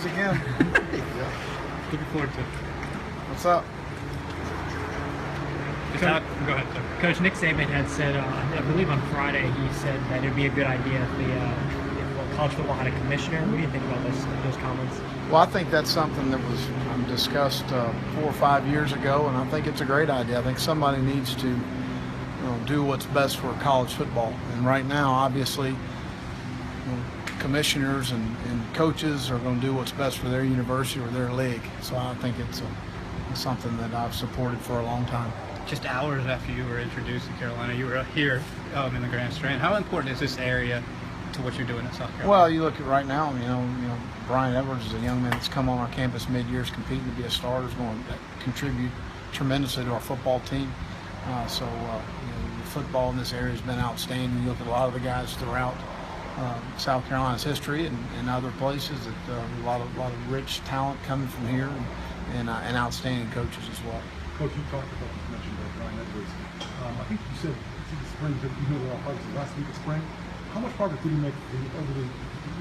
again. Looking forward to it. What's up? Go ahead, sir. Coach Nick Saban had said, I believe on Friday, he said that it would be a good idea if college football had a commissioner. What do you think about those comments? Well, I think that's something that was discussed 4 or 5 years ago, and I think it's a great idea. I think somebody needs to do what's best for college football. And right now, obviously, commissioners and coaches are going to do what's best for their university or their league. So I think it's something that I've supported for a long time. Just hours after you were introduced to Carolina, you were here in the Grand Strand. How important is this area to what you're doing in South Carolina? Well, you look at right now, Brian Edwards is a young man that's come on our campus mid-years competing to be a starter, is going to contribute tremendously to our football team. The football in this area has been outstanding. You look at a lot of the guys throughout South Carolina's history and other places, that a lot of rich talent coming from here, and outstanding coaches as well. Coach, you talked about, you mentioned Brian Edwards. I think you said the spring, you know, the harvest last week of spring. How much progress did he make over the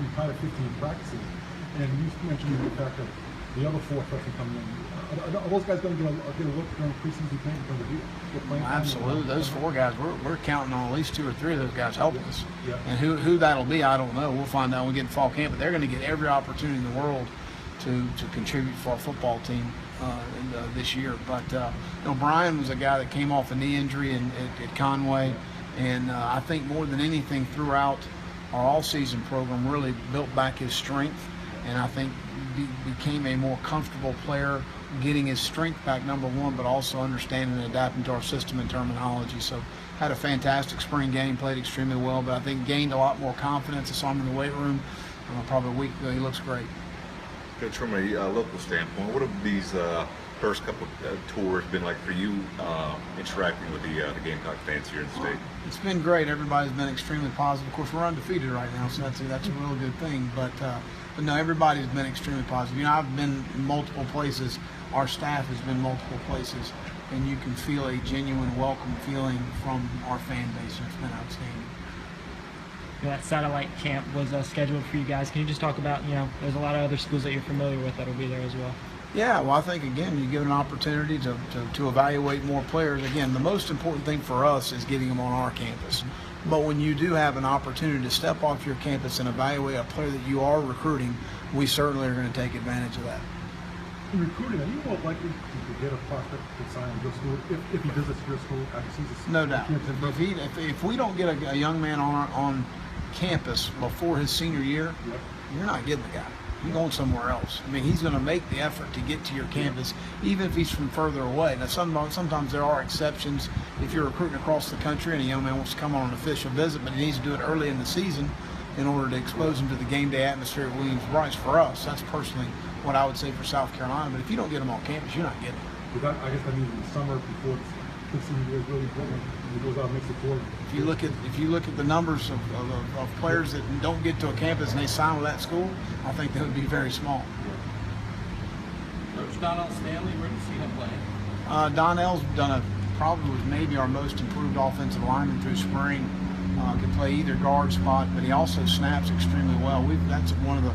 entire 15 practices? And you mentioned the fact that the other 4 freshmen coming in. Are those guys going to get a look during preseason camp in terms of playing? Absolutely. Those 4 guys, we're counting on at least 2 or 3 of those guys helping us. Yeah. And who that'll be, I don't know. We'll find out when we get in fall camp. But they're going to get every opportunity in the world to contribute for our football team this year. But Brian was a guy that came off a knee injury at Conway, and I think more than anything throughout our all-season program really built back his strength, and I think became a more comfortable player, getting his strength back, number one, but also understanding and adapting to our system and terminology. So had a fantastic spring game, played extremely well, but I think gained a lot more confidence. I saw him in the weight room probably a week ago. He looks great. Coach, from a local standpoint, what have these first couple tours been like for you, interacting with the Gamecock fans here in the state? It's been great. Everybody's been extremely positive. Of course, we're undefeated right now, so that's a real good thing. But no, everybody's been extremely positive. I've been in multiple places. Our staff has been multiple places, and you can feel a genuine welcome feeling from our fan base, and it's been outstanding. That satellite camp was scheduled for you guys. Can you just talk about, there's a lot of other schools that you're familiar with that will be there as well? Yeah, well, I think, again, you give an opportunity to evaluate more players. Again, the most important thing for us is getting them on our campus. But when you do have an opportunity to step off your campus and evaluate a player that you are recruiting, we certainly are going to take advantage of that. In recruiting, are you more likely to get a prospect to sign in your school if he visits your school after season? No doubt. If we don't get a young man on campus before his senior year, Yep. You're not getting the guy. You're going somewhere else. I mean, he's going to make the effort to get to your campus, even if he's from further away. Now, sometimes there are exceptions. If you're recruiting across the country and a young man wants to come on an official visit, but he needs to do it early in the season in order to expose him to the game day atmosphere at Williams-Brice. For us, that's personally what I would say for South Carolina. But if you don't get him on campus, you're not getting him. I guess that means in the summer before the season is really important. He goes out and makes the tour. If you look at the numbers of players that don't get to a campus and they sign with that school, I think that would be very small. Coach Donnell Stanley, where do you see him playing? Donnell's probably was maybe our most improved offensive lineman through spring. Can play either guard spot, but he also snaps extremely well. That's one of the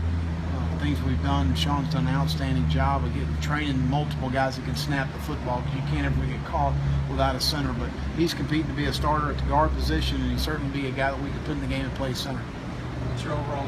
things we've done. Sean's done an outstanding job of training multiple guys that can snap the football, because you can't ever get caught without a center. But he's competing to be a starter at the guard position, and he's certainly be a guy that we could put in the game and play center. What's your overall